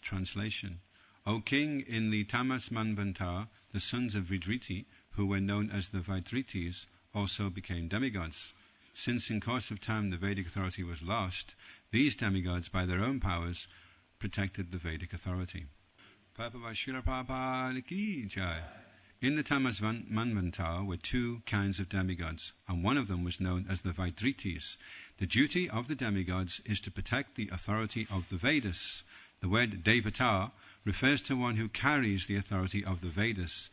Translation. O king, in the Tamas Manvantar, the sons of Vidriti, who were known as the Vaidritis, also became demigods. Since in course of time the Vedic authority was lost, these demigods, by their own powers, protected the Vedic authority. In the Tamas Manvantar were two kinds of demigods, and one of them was known as the Vaidritis. The duty of the demigods is to protect the authority of the Vedas. The word Devata refers to one who carries the authority of the Vedas,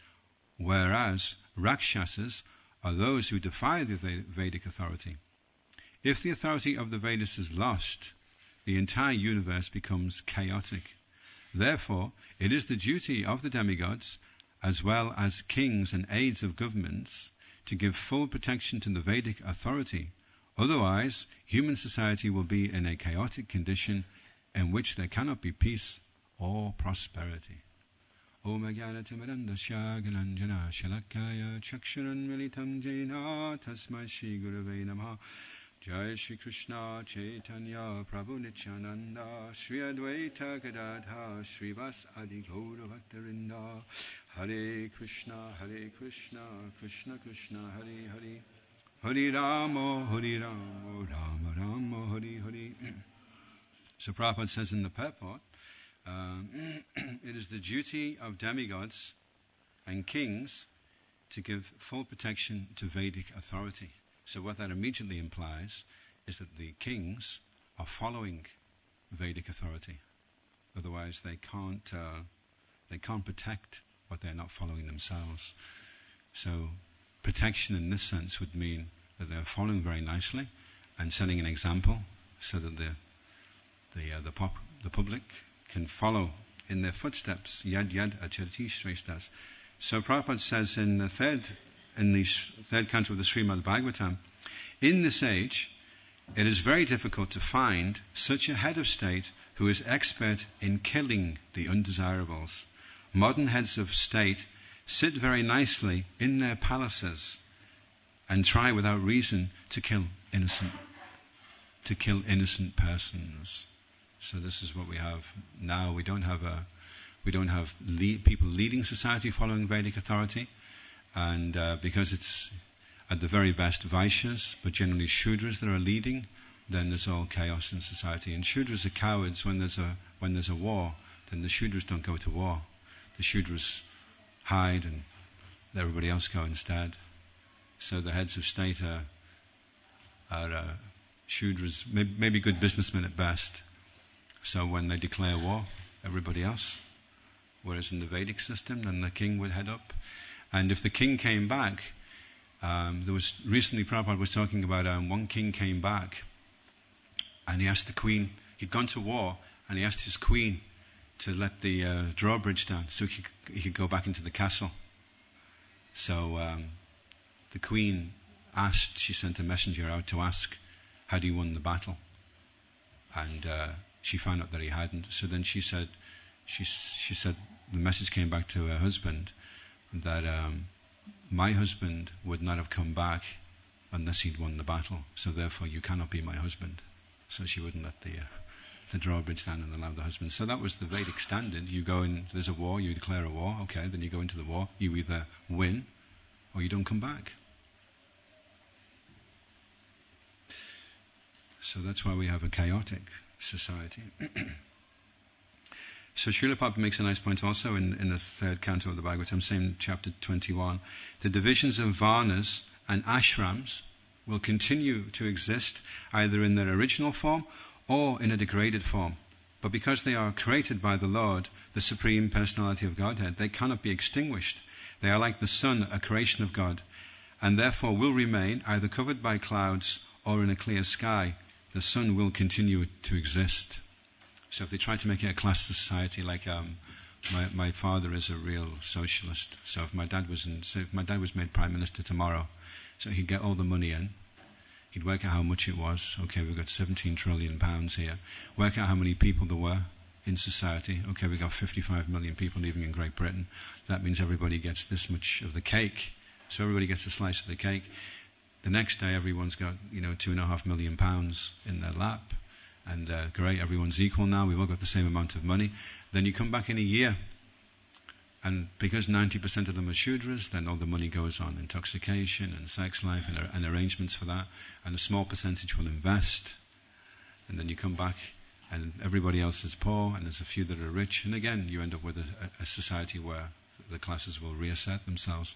whereas Rakshasas are those who defy the Vedic authority. If the authority of the Vedas is lost, the entire universe becomes chaotic. Therefore, it is the duty of the demigods, as well as kings and aides of governments, to give full protection to the Vedic authority. Otherwise, human society will be in a chaotic condition in which there cannot be peace or prosperity. Om Jnana-timirandasya Galanjana Shalakaya Chakshuran Militam Jena Tasmai Shri Gurave Namaha. Jai Shri Krishna Chaitanya Prabhu Nityananda Shri Advaita Gadadha Shri Vas Adi Gaura Bhaktarinda. Hare Krishna Krishna Krishna Hare Hare, Hare Rama Rama Rama Hare Hare. So Prabhupada says in the purport, it is the duty of demigods and kings to give full protection to Vedic authority. So what that immediately implies is that the kings are following Vedic authority. Otherwise they can't protect what they're not following themselves. So protection in this sense would mean that they're following very nicely and setting an example so that the public can follow in their footsteps. Yad yad acharati shreshtas. So Prabhupada says in the third canto of the Srimad Bhagavatam, in this age, it is very difficult to find such a head of state who is expert in killing the undesirables. Modern heads of state sit very nicely in their palaces and try without reason to kill innocent persons. So this is what we have now. We don't have people leading society following Vedic authority, and because it's at the very best Vaishyas, but generally Shudras that are leading, then there's all chaos in society. And Shudras are cowards. When there's a war, then the Shudras don't go to war. The Shudras hide and let everybody else go instead. So the heads of state are Shudras, maybe good businessmen at best. So when they declare war, everybody else. Whereas in the Vedic system, then the king would head up. And if the king came back, recently Prabhupada was talking about one king came back and he asked the queen, he'd gone to war, and he asked his queen to let the drawbridge down so he could go back into the castle. So the queen she sent a messenger out to ask, had he won the battle? And she found out that he hadn't. So then she said the message came back to her husband that my husband would not have come back unless he'd won the battle. So therefore you cannot be my husband. So she wouldn't let the drawbridge down and allow the husband. So that was the Vedic standard. You go in, there's a war, you declare a war, okay, then you go into the war, you either win or you don't come back. So that's why we have a chaotic society. So Srila Prabhupada makes a nice point also in the third canto of the Bhagavatam, same chapter 21. The divisions of varnas and ashrams will continue to exist either in their original form or in a degraded form. But because they are created by the Lord, the Supreme Personality of Godhead, they cannot be extinguished. They are like the sun, a creation of God, and therefore will remain either covered by clouds or in a clear sky. The sun will continue to exist. So if they try to make it a class society, like my father is a real socialist. So if my dad was made Prime Minister tomorrow, so he'd get all the money in. He'd work out how much it was. Okay, we've got 17 trillion pounds here. Work out how many people there were in society. Okay, we've got 55 million people living in Great Britain. That means everybody gets this much of the cake. So everybody gets a slice of the cake. The next day, everyone's got, 2.5 million pounds in their lap. and great, everyone's equal now, we've all got the same amount of money. Then you come back in a year, and because 90% of them are Shudras, then all the money goes on intoxication and sex life and arrangements for that, and a small percentage will invest. And then you come back and everybody else is poor, and there's a few that are rich, and again you end up with a society where the classes will reassert themselves.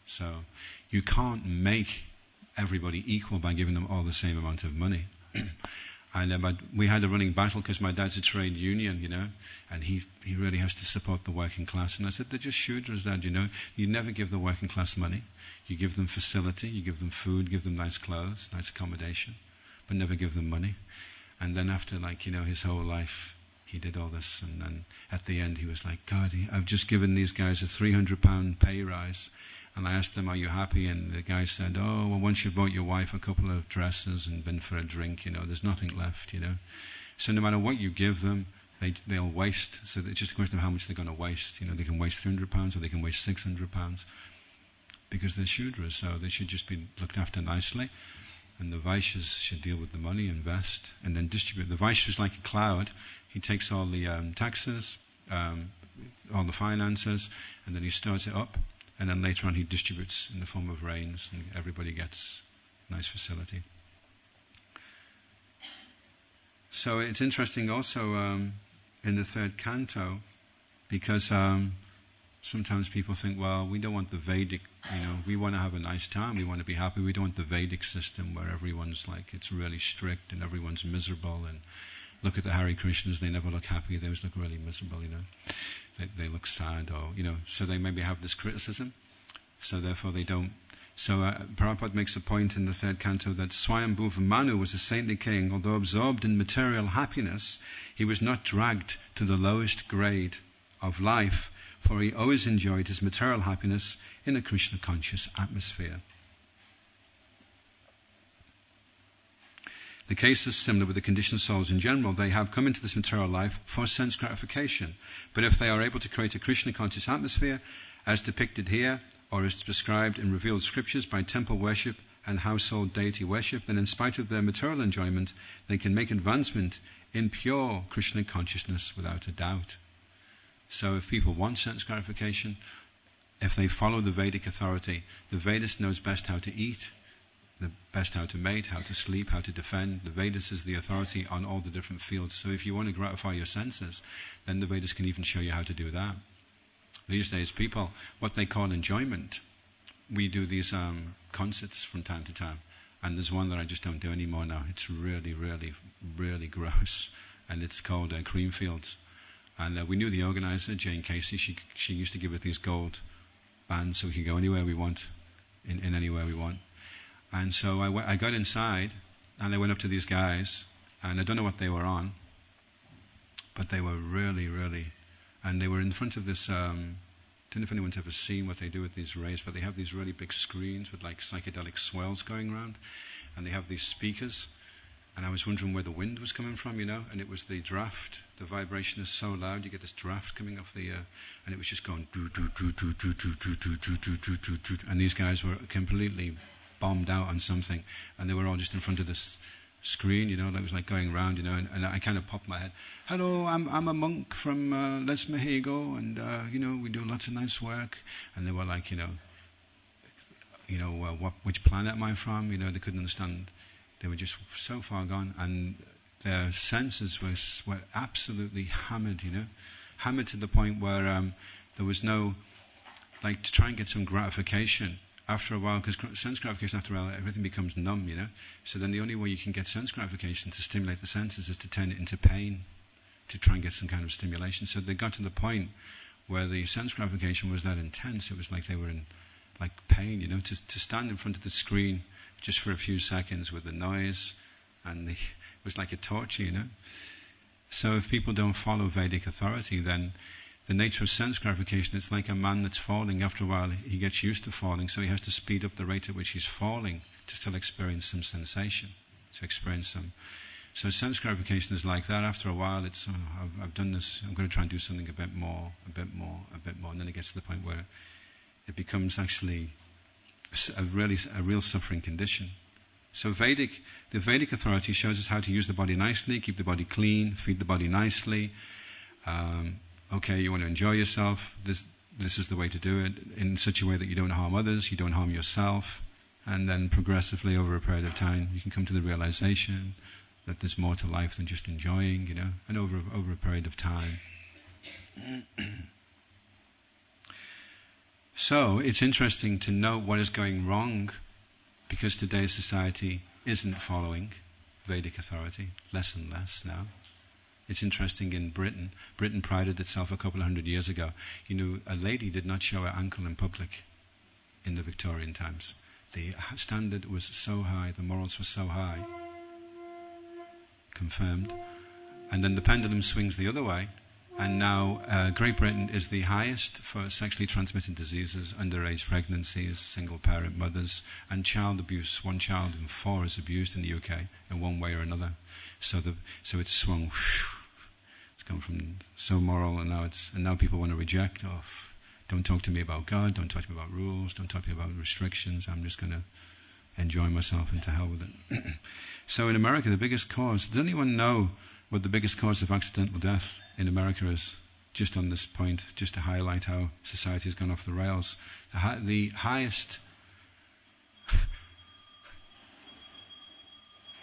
So you can't make everybody equal by giving them all the same amount of money. And we had a running battle because my dad's a trade union, and he really has to support the working class. And I said, they're just Shudras, Dad, You never give the working class money. You give them facility, you give them food, give them nice clothes, nice accommodation, but never give them money. And then after, his whole life, he did all this. And then at the end, he was like, God, I've just given these guys a £300 pay rise. And I asked them, are you happy? And the guy said, oh, well, once you've bought your wife a couple of dresses and been for a drink, there's nothing left, So no matter what you give them, they'll waste. So it's just a question of how much they're going to waste. They can waste £300 or they can waste £600 because they're Shudras. So they should just be looked after nicely. And the Vaishyas should deal with the money, invest, and then distribute. The Vaishya is like a cloud. He takes all the taxes, all the finances, and then he stores it up. And then later on he distributes in the form of rains, and everybody gets nice facility. So it's interesting also in the third canto, because sometimes people think, well, we don't want the Vedic, we want to have a nice time, we want to be happy, we don't want the Vedic system where everyone's it's really strict and everyone's miserable, and look at the Hare Krishnas, they never look happy, they always look really miserable, They look sad, or, so they maybe have this criticism, so therefore they don't. So Prabhupada makes a point in the third canto that Swayambhuva Manu was a saintly king. Although absorbed in material happiness, he was not dragged to the lowest grade of life, for he always enjoyed his material happiness in a Krishna-conscious atmosphere. The case is similar with the conditioned souls in general. They have come into this material life for sense gratification. But if they are able to create a Krishna-conscious atmosphere, as depicted here, or as prescribed in revealed scriptures by temple worship and household deity worship, then in spite of their material enjoyment, they can make advancement in pure Krishna consciousness without a doubt. So if people want sense gratification, if they follow the Vedic authority, the Vedas knows best how to eat, the best how to mate, how to sleep, how to defend. The Vedas is the authority on all the different fields. So if you want to gratify your senses, then the Vedas can even show you how to do that. These days, people, what they call enjoyment, we do these concerts from time to time. And there's one that I just don't do anymore now. It's really, really, really gross. And it's called Creamfields. And we knew the organizer, Jane Casey. She used to give us these gold bands so we could go anywhere we want, in anywhere we want. And so I got inside, and I went up to these guys, and I don't know what they were on, but they were really, really, and they were in front of this, I don't know if anyone's ever seen what they do with these rays, but they have these really big screens with psychedelic swirls going around, and they have these speakers, and I was wondering where the wind was coming from, and it was the draft. The vibration is so loud, you get this draft coming off the, and it was just going do do do do do do do do do do do do do, and these guys were completely bombed out on something, and they were all just in front of this screen, that was going round, and I kind of popped my head. Hello, I'm a monk from Les Mexico, and we do lots of nice work. And they were like, which planet am I from? They couldn't understand. They were just so far gone, and their senses were absolutely hammered, hammered to the point where there was no, to try and get some gratification. After a while, because sense gratification, after a while, everything becomes numb, So then the only way you can get sense gratification to stimulate the senses is to turn it into pain, to try and get some kind of stimulation. So they got to the point where the sense gratification was that intense, it was like they were in pain, to stand in front of the screen just for a few seconds with the noise, and it was like a torture, So if people don't follow Vedic authority, then the nature of sense gratification, it's like a man that's falling. After a while, he gets used to falling, so he has to speed up the rate at which he's falling to still experience some sensation, to experience some. So sense gratification is like that. After a while, it's, I've done this, I'm going to try and do something a bit more, and then it gets to the point where it becomes actually a real suffering condition. So the Vedic authority shows us how to use the body nicely, keep the body clean, feed the body nicely. Okay, you want to enjoy yourself. This is the way to do it, in such a way that you don't harm others, you don't harm yourself, and then progressively over a period of time you can come to the realization that there's more to life than just enjoying, and over a period of time. So it's interesting to note what is going wrong, because today's society isn't following Vedic authority, less and less now. It's interesting in Britain. Britain prided itself a couple of 100 years ago. A lady did not show her ankle in public in the Victorian times. The standard was so high, the morals were so high. Confirmed. And then the pendulum swings the other way, and now Great Britain is the highest for sexually transmitted diseases, underage pregnancies, single-parent mothers, and child abuse. 1 child in 4 is abused in the UK in one way or another. So it's swung. It's gone from so moral, and now people want to reject. Oh, don't talk to me about God. Don't talk to me about rules. Don't talk to me about restrictions. I'm just going to enjoy myself and to hell with it. So in America, the biggest cause. Does anyone know what the biggest cause of accidental death in America is? Just on this point, just to highlight how society has gone off the rails. The highest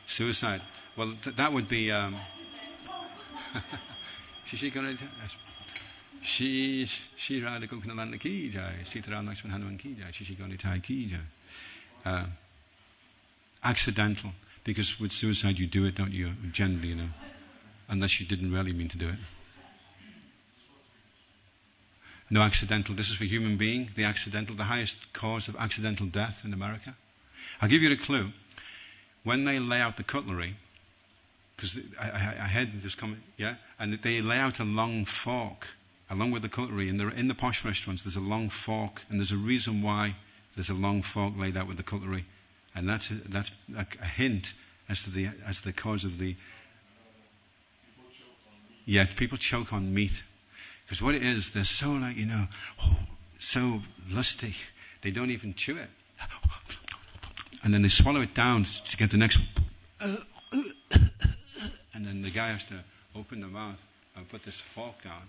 suicide. Well, that would be. Shri Radha Kukunalanda Ki Jai, Sitaram Lakshman Hanuman Ki Jai, Shri Gonitai Ki Jai. Accidental, because with suicide you do it, don't you? Generally, unless you didn't really mean to do it. No accidental. This is for human being. The highest cause of accidental death in America. I'll give you a clue. When they lay out the cutlery, because I heard this comment, and they lay out a long fork along with the cutlery. In the posh restaurants, there's a long fork, and there's a reason why there's a long fork laid out with the cutlery, and that's a hint as to the cause of the. Yeah, people choke on meat, because what it is, they're so so lusty, they don't even chew it, and then they swallow it down to get the next. And then the guy has to open the mouth and put this fork down.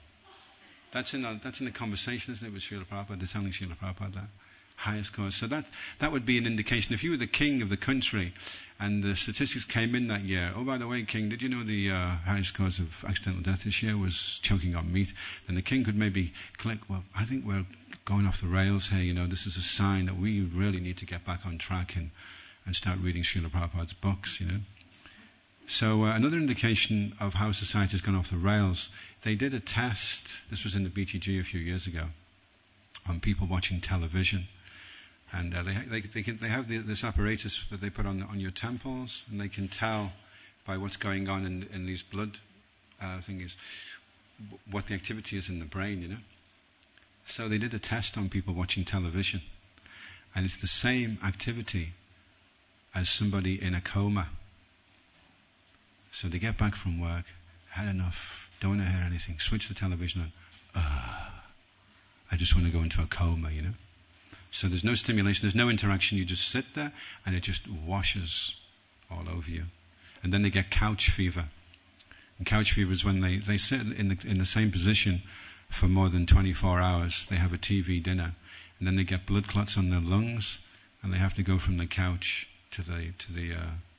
That's in the conversation, isn't it, with Srila Prabhupada? They're telling Srila Prabhupada that. Highest cause. So that would be an indication. If you were the king of the country and the statistics came in that year, oh, by the way, king, did you know the highest cause of accidental death this year was choking on meat? Then the king could maybe click, well, I think we're going off the rails here, this is a sign that we really need to get back on track and start reading Srila Prabhupada's books, So another indication of how society has gone off the rails, they did a test, this was in the BTG a few years ago, on people watching television. And they have this apparatus that they put on your temples, and they can tell by what's going on in these blood thingies what the activity is in the brain, So they did a test on people watching television, and it's the same activity as somebody in a coma. So they get back from work, had enough, don't want to hear anything, switch the television on. I just want to go into a coma, So there's no stimulation, there's no interaction, you just sit there and it just washes all over you. And then they get couch fever. And couch fever is when they sit in the same position for more than 24 hours. They have a TV dinner, and then they get blood clots on their lungs, and they have to go from the couch to the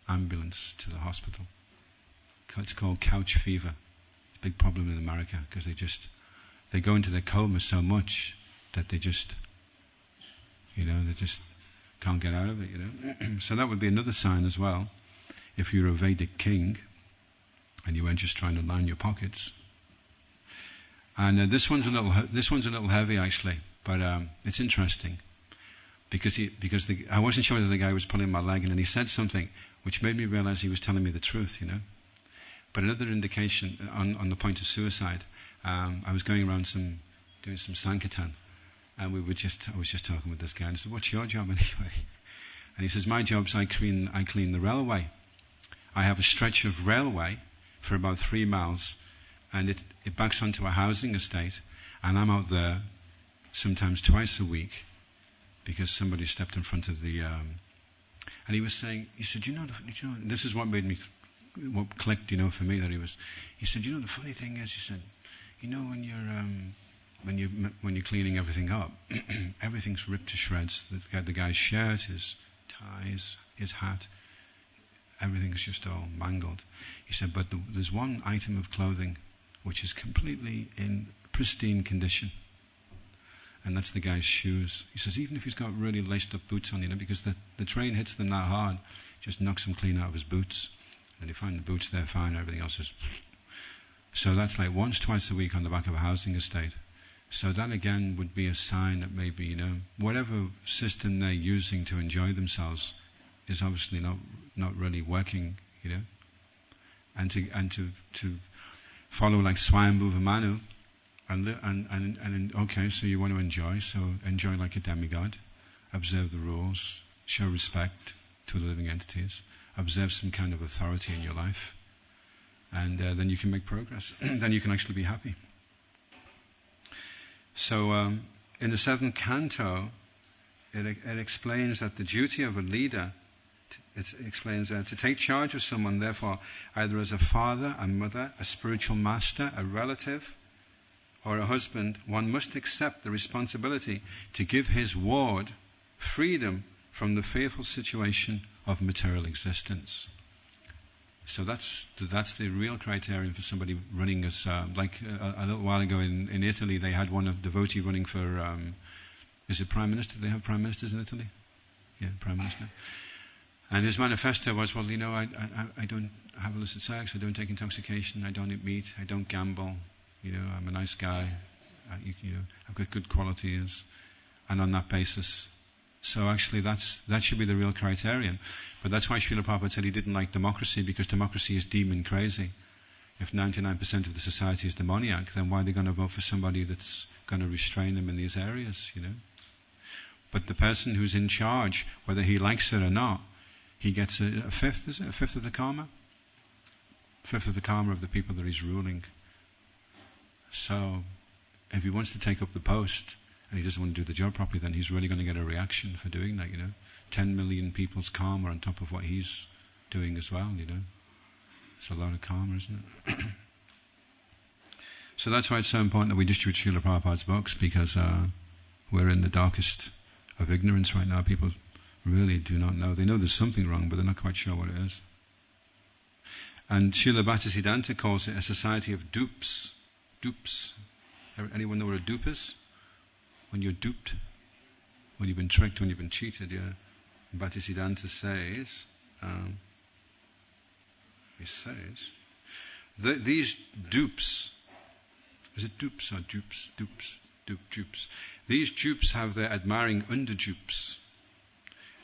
ambulance, to the hospital. It's called couch fever. Big problem in America, because they go into their coma so much that they just can't get out of it, So that would be another sign as well, if you're a Vedic king and you weren't just trying to line your pockets. And this one's a little heavy actually, but it's interesting because I wasn't sure whether the guy was pulling my leg, and then he said something which made me realize he was telling me the truth, But another indication on the point of suicide, I was going around doing some Sankirtan, and I was just talking with this guy, and I said, "What's your job anyway?" And he says, "My job's I clean the railway. I have a stretch of railway for about 3 miles, and it backs onto a housing estate, and I'm out there sometimes twice a week because somebody stepped in front of the And he was saying, he said, this is what made me, what clicked, for me, that he said, the funny thing is, he said, when you're cleaning everything up, everything's ripped to shreds. The guy's shirt, his ties, his hat, everything's just all mangled. He said, but there's one item of clothing which is completely in pristine condition, and that's the guy's shoes. He says, even if he's got really laced up boots on, because the train hits them that hard, just knocks them clean out of his boots. And you find the boots there fine, everything else is... So that's like once, twice a week on the back of a housing estate. So that again would be a sign that maybe, whatever system they're using to enjoy themselves is obviously not really working, And to follow like Swayambhuva Manu, and okay, so you want to enjoy, so enjoy like a demigod, observe the rules, show respect to the living entities, observe some kind of authority in your life, and then you can make progress. Then you can actually be happy. So in the 7th canto, it explains that the duty of a leader, it explains to take charge of someone, therefore, either as a father, a mother, a spiritual master, a relative, or a husband, one must accept the responsibility to give his ward freedom from the fearful situation of material existence. So that's the real criterion for somebody running as, like a little while ago in Italy, they had one devotee running for, is it Prime Minister? Do they have Prime Ministers in Italy? Yeah, Prime Minister. And his manifesto was, well, I don't have illicit sex, I don't take intoxication, I don't eat meat, I don't gamble, I'm a nice guy, I've got good qualities, and on that basis. So actually that should be the real criterion. But that's why Srila Prabhupada said he didn't like democracy, because democracy is demon crazy. If 99% of the society is demoniac, then why are they going to vote for somebody that's going to restrain them in these areas, But the person who's in charge, whether he likes it or not, he gets a fifth, is it? A fifth of the karma? A fifth of the karma of the people that he's ruling. So, if he wants to take up the post, and he doesn't want to do the job properly, then he's really going to get a reaction for doing that, 10 million people's karma on top of what he's doing as well, It's a lot of karma, isn't it? So that's why it's so important that we distribute Srila Prabhupada's books, because we're in the darkest of ignorance right now. People really do not know. They know there's something wrong, but they're not quite sure what it is. And Srila Bhaktisiddhanta calls it a society of dupes. Dupes. Anyone know what a dupe is? When you're duped, when you've been tricked, when you've been cheated, yeah. Bhaktisiddhanta says, these dupes, is it dupes or dupes? Dupes. These dupes have their admiring under-dupes,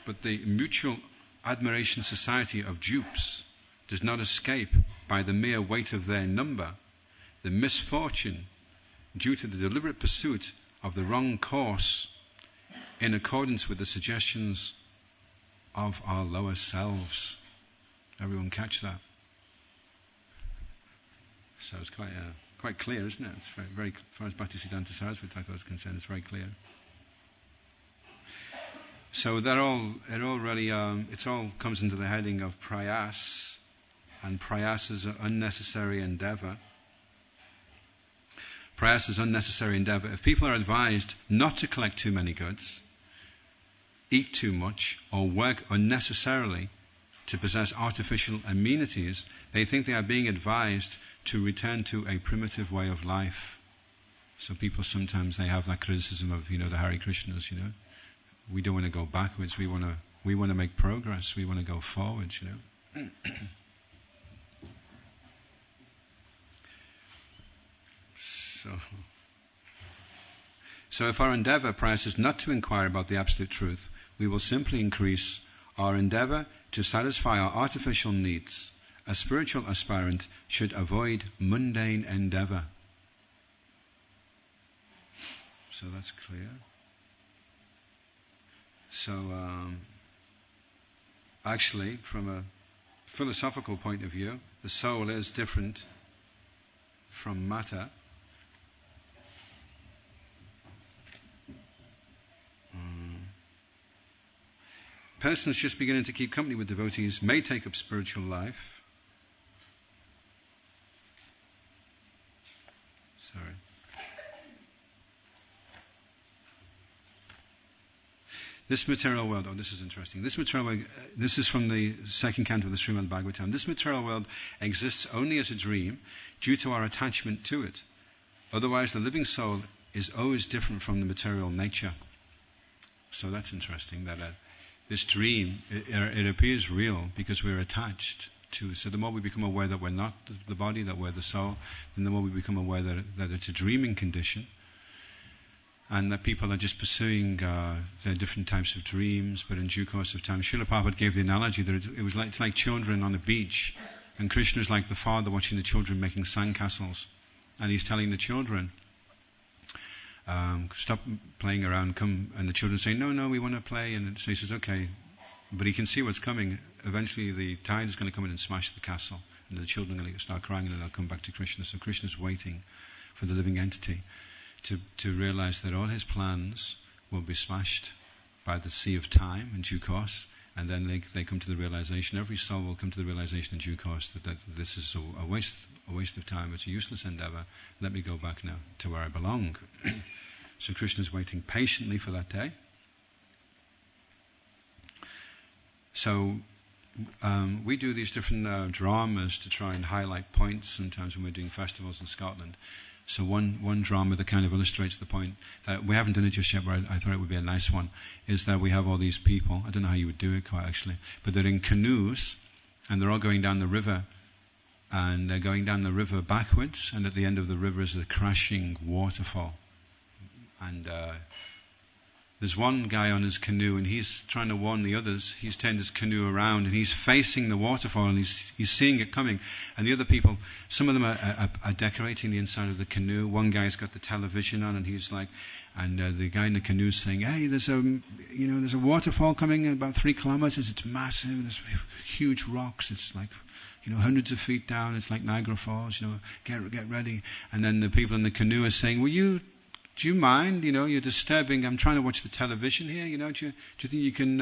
but the mutual admiration society of dupes does not escape, by the mere weight of their number, the misfortune due to the deliberate pursuit of the wrong course in accordance with the suggestions of our lower selves. Everyone catch that? So it's quite clear, isn't it? It's very, as far as Bhaktisiddhanta Saraswati Thakur is concerned, it's very clear. So it all comes into the heading of prayas, and prayas is an unnecessary endeavor. Prayas is unnecessary endeavor. If people are advised not to collect too many goods, eat too much, or work unnecessarily to possess artificial amenities, they think they are being advised to return to a primitive way of life. So people sometimes, they have that criticism of, the Hare Krishnas, We don't want to go backwards, we want to make progress, we want to go forwards, So if our endeavor, prayas, is not to inquire about the absolute truth, we will simply increase our endeavor to satisfy our artificial needs. A spiritual aspirant should avoid mundane endeavor. So that's clear. So, actually, from a philosophical point of view, the soul is different from matter. persons just beginning to keep company with devotees may take up spiritual life. Sorry. This material world, this is interesting. This material world, this is from the second canto of the Srimad Bhagavatam. This material world exists only as a dream due to our attachment to it. Otherwise, the living soul is always different from the material nature. So that's interesting, that this dream, it appears real because we're attached to. So the more we become aware that we're not the body, that we're the soul, then the more we become aware that it's a dreaming condition, and that people are just pursuing their different types of dreams, but in due course of time. Srila Prabhupada gave the analogy that it's like children on a beach, and Krishna is like the father watching the children making sandcastles, and he's telling the children, stop playing around, come, and the children say, no, we want to play, and so he says, okay, but he can see what's coming. Eventually the tide is going to come in and smash the castle, and the children are going to start crying, and then they'll come back to Krishna. So Krishna's waiting for the living entity to realize that all his plans will be smashed by the sea of time in due course, and then they come to the realization, every soul will come to the realization in due course that this is a waste of time, it's a useless endeavor, let me go back now to where I belong. So Krishna's waiting patiently for that day. So we do these different dramas to try and highlight points sometimes when we're doing festivals in Scotland. So one drama that kind of illustrates the point, that we haven't done it just yet, but I thought it would be a nice one, is that we have all these people, I don't know how you would do it quite actually, but they're in canoes, and they're all going down the river, and they're going down the river backwards, and at the end of the river is a crashing waterfall. And there's one guy on his canoe, and he's trying to warn the others. He's turned his canoe around, and he's facing the waterfall, and he's seeing it coming. And the other people, some of them are decorating the inside of the canoe. One guy's got the television on, and he's like, and the guy in the canoe is saying, "Hey, there's a waterfall coming in about 3 kilometers. It's massive. There's huge rocks. It's like, hundreds of feet down. It's like Niagara Falls. Get ready." And then the people in the canoe are saying, "Do you mind? You're disturbing. I'm trying to watch the television here. Do you think you can,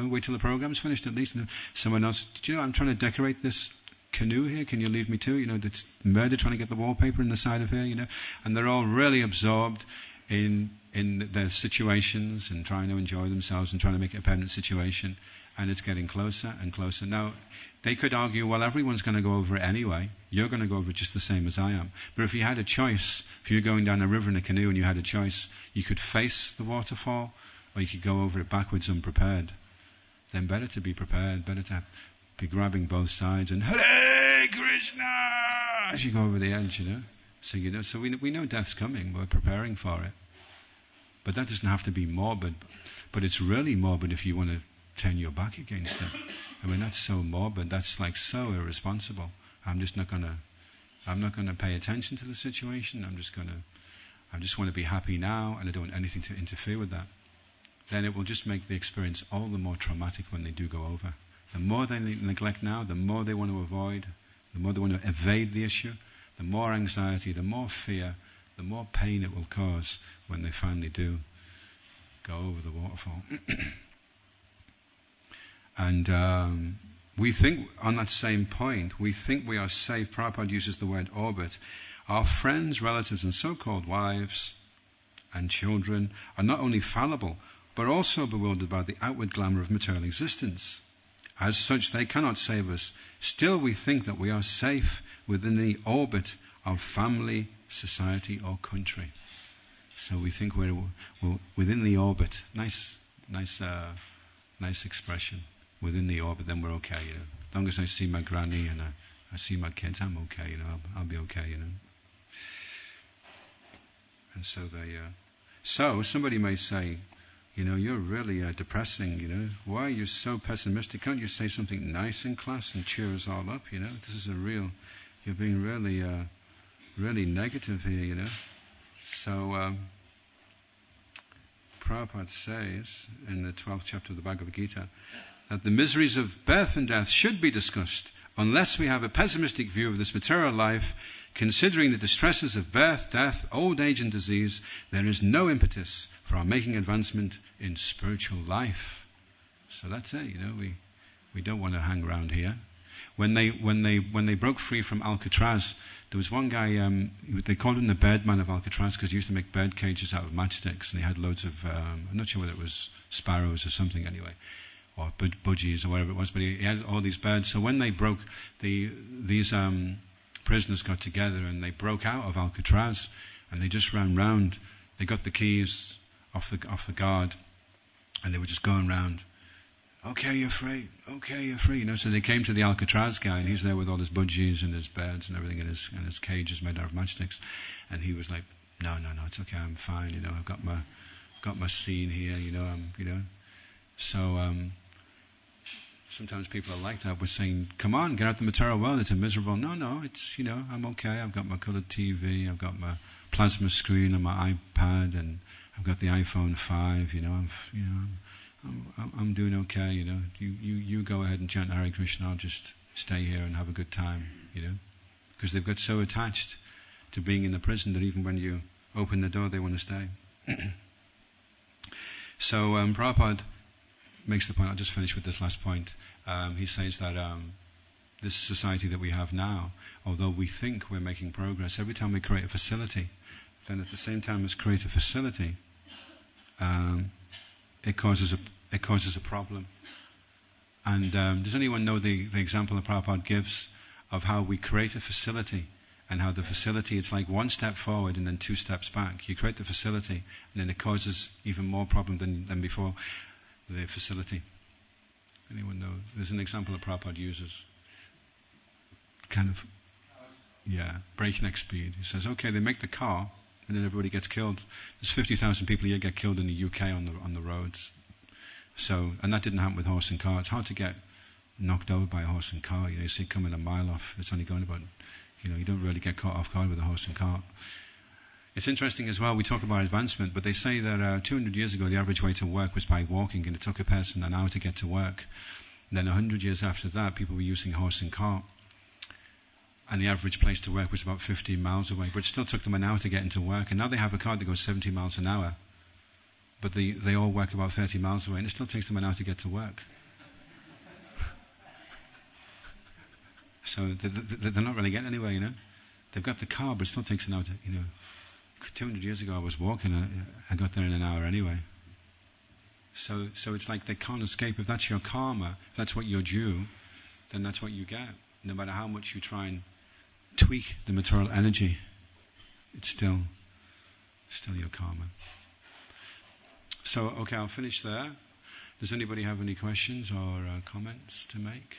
wait till the program's finished at least?" And someone else, I'm trying to decorate this canoe here. Can you leave me too? It's murder trying to get the wallpaper in the side of here. And they're all really absorbed in their situations and trying to enjoy themselves and trying to make it a permanent situation. And it's getting closer and closer. Now, they could argue, well, everyone's going to go over it anyway. You're going to go over it just the same as I am. But if you had a choice, if you were going down a river in a canoe and you had a choice, you could face the waterfall or you could go over it backwards unprepared. Then better to be prepared, better to be grabbing both sides and Hare Krishna as you go over the edge, So we know death's coming, we're preparing for it. But that doesn't have to be morbid. But it's really morbid if you want to turn your back against it. I mean, that's so morbid, that's like so irresponsible. I'm not going to pay attention to the situation. I just want to be happy now, and I don't want anything to interfere with that. Then it will just make the experience all the more traumatic when they do go over. The more they neglect now, the more they want to avoid, the more they want to evade the issue, the more anxiety, the more fear, the more pain it will cause when they finally do go over the waterfall. And we think, on that same point, we think we are safe. Prabhupada uses the word orbit. Our friends, relatives, and so-called wives and children are not only fallible, but also bewildered by the outward glamour of material existence. As such, they cannot save us. Still, we think that we are safe within the orbit of family, society, or country. So we think we're within the orbit. Nice expression. Within the orbit, then we're okay. As long as I see my granny and I see my kids, I'm okay. I'll be okay. And so So somebody may say, you're really depressing. Why are you so pessimistic? Can't you say something nice in class and cheer us all up? This is you're being really, really negative here. So Prabhupada says in the 12th chapter of the Bhagavad Gita that the miseries of birth and death should be discussed unless we have a pessimistic view of this material life. Considering the distresses of birth, death, old age and disease, there is no impetus for our making advancement in spiritual life. So that's it, we don't want to hang around here. When they broke free from Alcatraz, there was one guy, they called him the Birdman of Alcatraz because he used to make bird cages out of matchsticks, and he had loads of, I'm not sure whether it was sparrows or something anyway, or budgies or whatever it was, but he had all these birds. So when they broke, these prisoners got together and they broke out of Alcatraz, and they just ran round. They got the keys off the guard, and they were just going round. Okay, you're free. Okay, you're free. So they came to the Alcatraz guy, and he's there with all his budgies and his birds and everything, and his cages made out of matchsticks. And he was like, "No, it's okay. I'm fine. I've got my scene here. So sometimes people are like that. We're saying, "Come on, get out the material world. It's a miserable." No, it's I'm okay. I've got my colored TV. I've got my plasma screen on my iPad, and I've got the iPhone 5. I'm doing okay, You go ahead and chant Hare Krishna. I'll just stay here and have a good time, because they've got so attached to being in the prison that even when you open the door, they want to stay. So Prabhupada makes the point. I'll just finish with this last point. He says that this society that we have now, although we think we're making progress, every time we create a facility, then at the same time as create a facility, it causes a problem. And does anyone know the example that Prabhupada gives of how we create a facility, and how the facility, it's like one step forward and then 2 steps back. You create the facility, and then it causes even more problem than before the facility. Anyone know? There's an example that Prabhupada uses. Kind of, breakneck speed. He says, okay, they make the car, and then everybody gets killed. There's 50,000 people a year get killed in the UK on the roads. So, and that didn't happen with horse and car. It's hard to get knocked over by a horse and car. You see it coming a mile off. It's only going about, you don't really get caught off guard with a horse and cart. It's interesting as well, we talk about advancement, but they say that 200 years ago the average way to work was by walking, and it took a person an hour to get to work. And then 100 years after that, people were using horse and cart. And the average place to work was about 15 miles away, but it still took them an hour to get into work. And now they have a car that goes 70 miles an hour, but they all work about 30 miles away, and it still takes them an hour to get to work. So they're not really getting anywhere, They've got the car, but it still takes an hour to, 200 years ago I was walking, I got there in an hour anyway. So it's like they can't escape. If that's your karma, if that's what you're due, then that's what you get. No matter how much you try and tweak the material energy, it's still your karma. So, okay, I'll finish there. Does anybody have any questions or comments to make?